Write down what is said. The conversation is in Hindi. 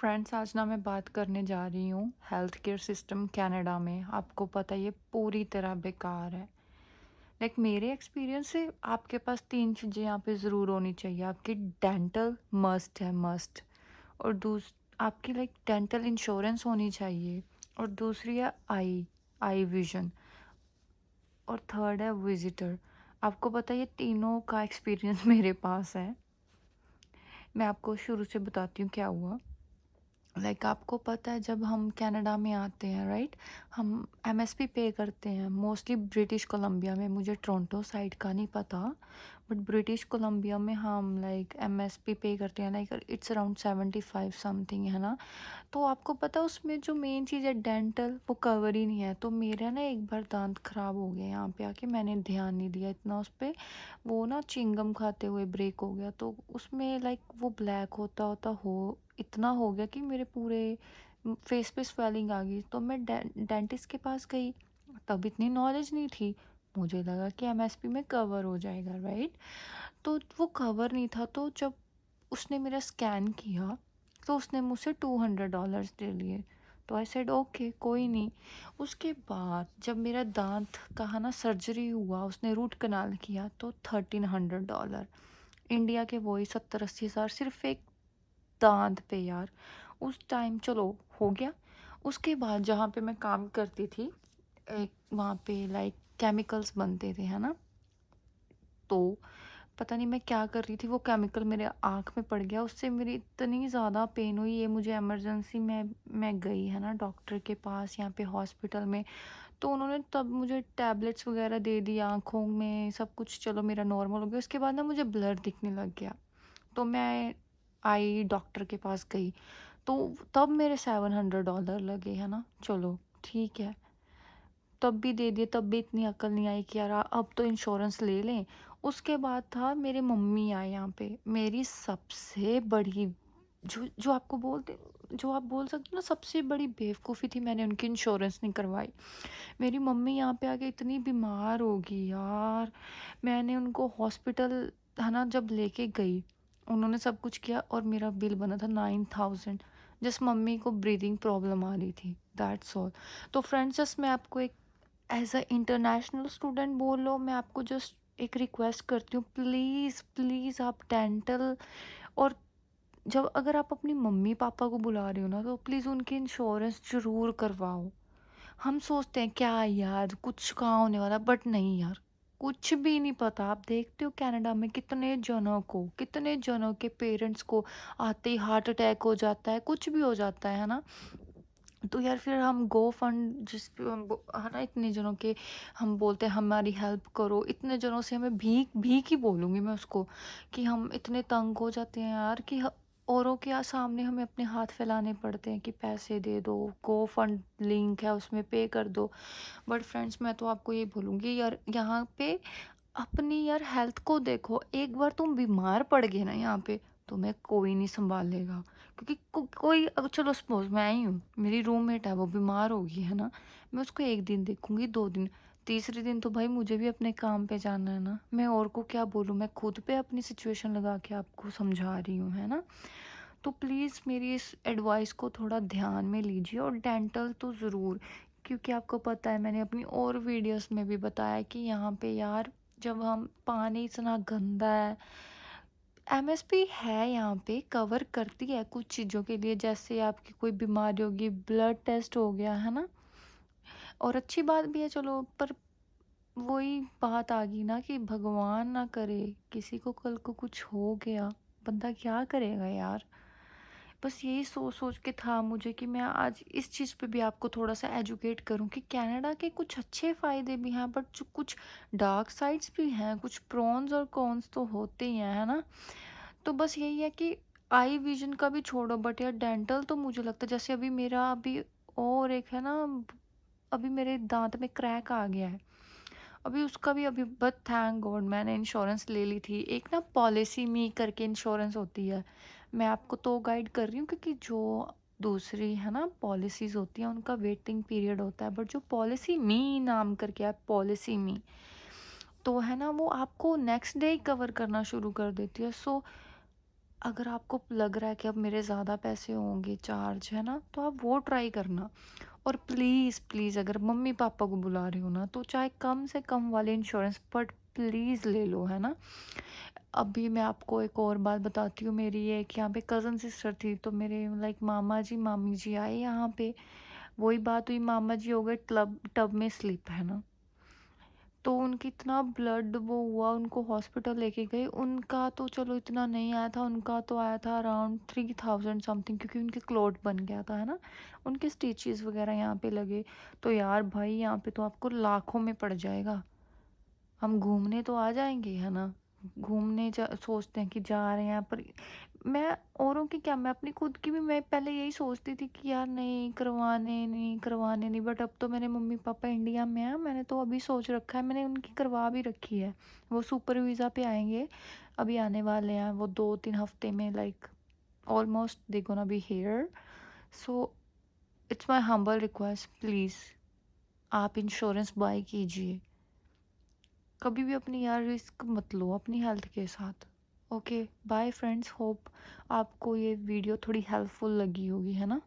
फ्रेंड्स, आज ना मैं बात करने जा रही हूँ हेल्थ केयर सिस्टम कनाडा में। आपको पता है ये पूरी तरह बेकार है। मेरे एक्सपीरियंस से आपके पास 3 चीज़ें यहाँ पे ज़रूर होनी चाहिए। आपकी डेंटल मस्ट है, मस्ट। और आपकी डेंटल इंश्योरेंस होनी चाहिए। और दूसरी है आई आई विजन। और थर्ड है विजिटर। आपको पता है ये तीनों का एक्सपीरियंस मेरे पास है। मैं आपको शुरू से बताती हूँ क्या हुआ। आपको पता है जब हम कनाडा में आते हैं, राइट, हम एमएसपी पे करते हैं मोस्टली ब्रिटिश कोलंबिया में। मुझे टोरंटो साइड का नहीं पता, बट ब्रिटिश कोलंबिया में हम एमएसपी पे करते हैं। इट्स अराउंड 75 समथिंग, है ना। तो आपको पता है उसमें जो मेन चीज़ है डेंटल, वो कवर ही नहीं है। तो मेरा ना एक बार दांत खराब हो गया यहाँ पे आके, मैंने ध्यान नहीं दिया इतना उस पर। वो ना चिंगम खाते हुए ब्रेक हो गया, तो उसमें वो ब्लैक होता होता हो इतना हो गया कि मेरे पूरे फेस पे स्वेलिंग आ गई। तो मैं डेंटिस्ट के पास गई। तब इतनी नॉलेज नहीं थी, मुझे लगा कि एमएसपी में कवर हो जाएगा, राइट। तो वो कवर नहीं था। तो जब उसने मेरा स्कैन किया तो उसने मुझसे $200 दे लिए। तो आई सेड ओके, कोई नहीं। उसके बाद जब मेरा दांत का ना सर्जरी हुआ, उसने रूट कनाल किया, तो $1300। इंडिया के वही 70-80 हज़ार सिर्फ एक दांत पे यार। उस टाइम चलो हो गया। उसके बाद जहाँ पे मैं काम करती थी, एक वहाँ पे केमिकल्स बनते थे, है ना। तो पता नहीं मैं क्या कर रही थी, वो केमिकल मेरे आँख में पड़ गया। उससे मेरी इतनी ज़्यादा पेन हुई। ये मुझे इमरजेंसी में मैं गई, है ना, डॉक्टर के पास यहाँ पे हॉस्पिटल में। तो उन्होंने तब मुझे टैबलेट्स वगैरह दे दी, आँखों में सब कुछ चलो मेरा नॉर्मल हो गया। उसके बाद ना मुझे ब्लर दिखने लग गया। तो मैं आई डॉक्टर के पास गई। तो तब मेरे $700 लगे, है ना। चलो ठीक है, तब भी दे दिए। तब भी इतनी अकल नहीं आई कि यार अब तो इंश्योरेंस ले लें। उसके बाद था मेरे मम्मी आए यहाँ पे। मेरी सबसे बड़ी जो जो आपको बोलते जो आप बोल सकते हो ना, सबसे बड़ी बेवकूफ़ी थी, मैंने उनकी इंश्योरेंस नहीं करवाई। मेरी मम्मी यहाँ पे आके इतनी बीमार होगी यार। मैंने उनको हॉस्पिटल, है ना, जब लेके गई, उन्होंने सब कुछ किया और मेरा बिल बना था 9000। जस्ट मम्मी को ब्रीदिंग प्रॉब्लम आ रही थी, दैट्स ऑल। तो फ्रेंड्स, जस्ट मैं आपको एक एज अ इंटरनेशनल स्टूडेंट बोल लो, मैं आपको जस्ट एक रिक्वेस्ट करती हूँ, प्लीज़ प्लीज़ आप डेंटल, और जब अगर आप अपनी मम्मी पापा को बुला रहे हो ना, तो प्लीज़ उनकी इंश्योरेंस ज़रूर करवाओ। हम सोचते हैं क्या यार कुछ कहाँ होने वाला, बट नहीं यार, कुछ भी नहीं पता। आप देखते हो कनाडा में कितने जनों के पेरेंट्स को आते ही हार्ट अटैक हो जाता है, कुछ भी हो जाता है ना। तो यार फिर हम गो फंड जिस पे है ना, इतने जनों के हम बोलते हैं हमारी हेल्प करो। इतने जनों से हमें भीख भीख ही बोलूँगी मैं उसको, कि हम इतने तंग हो जाते हैं यार कि औरों के सामने हमें अपने हाथ फैलाने पड़ते हैं कि पैसे दे दो, गो फंड लिंक है उसमें पे कर दो। बट फ्रेंड्स, मैं तो आपको ये बोलूँगी यार, यहाँ पे अपनी यार हेल्थ को देखो। एक बार तुम बीमार पड़ गए ना यहाँ पे, तुम्हें कोई नहीं संभालेगा। क्योंकि कोई, अगर चलो सपोज मैं ही हूँ, मेरी रूममेट है, वो बीमार होगी, है ना। मैं उसको एक दिन देखूंगी, 2 दिन, तीसरे दिन तो भाई मुझे भी अपने काम पे जाना है ना। मैं और को क्या बोलूँ, मैं खुद पे अपनी सिचुएशन लगा के आपको समझा रही हूँ, है ना। तो प्लीज़ मेरी इस एडवाइस को थोड़ा ध्यान में लीजिए, और डेंटल तो ज़रूर। क्योंकि आपको पता है, मैंने अपनी और वीडियोस में भी बताया कि यहाँ पे यार जब हम पानी इतना गंदा है। एमएसपी है यहाँ पे, कवर करती है कुछ चीज़ों के लिए, जैसे आपकी कोई बीमारी होगी, ब्लड टेस्ट हो गया, है ना। और अच्छी बात भी है चलो, पर वही बात आ गई ना कि भगवान ना करे किसी को कल को कुछ हो गया, बंदा क्या करेगा यार। बस यही सोच सोच के था मुझे कि मैं आज इस चीज़ पे भी आपको थोड़ा सा एजुकेट करूं कि कनाडा के कुछ अच्छे फ़ायदे भी हैं, बट जो कुछ डार्क साइड्स भी हैं, कुछ प्रॉन्स और कॉन्स तो होते ही हैं, है ना। तो बस यही है कि आई विजन का भी छोड़ो, बट यार डेंटल तो मुझे लगता है, जैसे अभी मेरा अभी और एक है ना, अभी मेरे दांत में क्रैक आ गया है। अभी उसका भी अभी, बट थैंक गॉड मैंने इंश्योरेंस ले ली थी। एक ना पॉलिसी मी करके इंश्योरेंस होती है। मैं आपको तो गाइड कर रही हूँ, क्योंकि जो दूसरी है ना पॉलिसीज होती हैं, उनका वेटिंग पीरियड होता है, बट जो पॉलिसी मी नाम करके है, पॉलिसी मी, तो है ना, वो आपको नेक्स्ट डे ही कवर करना शुरू कर देती है। सो अगर आपको लग रहा है कि अब मेरे ज़्यादा पैसे होंगे चार्ज, है ना? तो आप वो ट्राई करना। और प्लीज़, प्लीज़ अगर मम्मी-पापा को बुला रहे हो ना, तो चाहे कम से कम वाले इंश्योरेंस बट प्लीज़ ले लो, है ना? अभी मैं आपको एक और बात बताती हूँ, मेरी एक यहाँ पे कज़न सिस्टर थी, तो मेरे लाइक मामा जी, मामी जी आए यहाँ पे। वही बात हुई, मामा जी हो गए टब में स्लिप, है ना? तो उनकी इतना ब्लड वो हुआ, उनको हॉस्पिटल लेके गए। उनका तो चलो इतना नहीं आया था, उनका तो आया था अराउंड 3000 समथिंग, क्योंकि उनके क्लॉट बन गया था, है ना? उनके स्टिचेज़ वगैरह यहाँ पे लगे। तो यार भाई यहाँ पे तो आपको लाखों में पड़ जाएगा। हम घूमने तो आ जाएँगे, है ना? घूमने जा सोचते हैं कि जा रहे हैं, पर मैं औरों की क्या, मैं अपनी खुद की भी मैं पहले यही सोचती थी कि यार नहीं करवाने नहीं, बट अब तो मेरे मम्मी-पापा इंडिया में हैं, मैंने तो अभी सोच रखा है, मैंने उनकी करवा भी रखी है। वो सुपर वीज़ा पे आएँगे, अभी आने वाले हैं वो 2-3 हफ्ते में, like almost they gonna be here. So it's my humble request, please आप इंश्योरेंस बाय कीजिए। कभी भी अपनी यार रिस्क मत लो अपनी हेल्थ के साथ। ओके, बाय फ्रेंड्स, होप आपको ये वीडियो थोड़ी हेल्पफुल लगी होगी, है ना?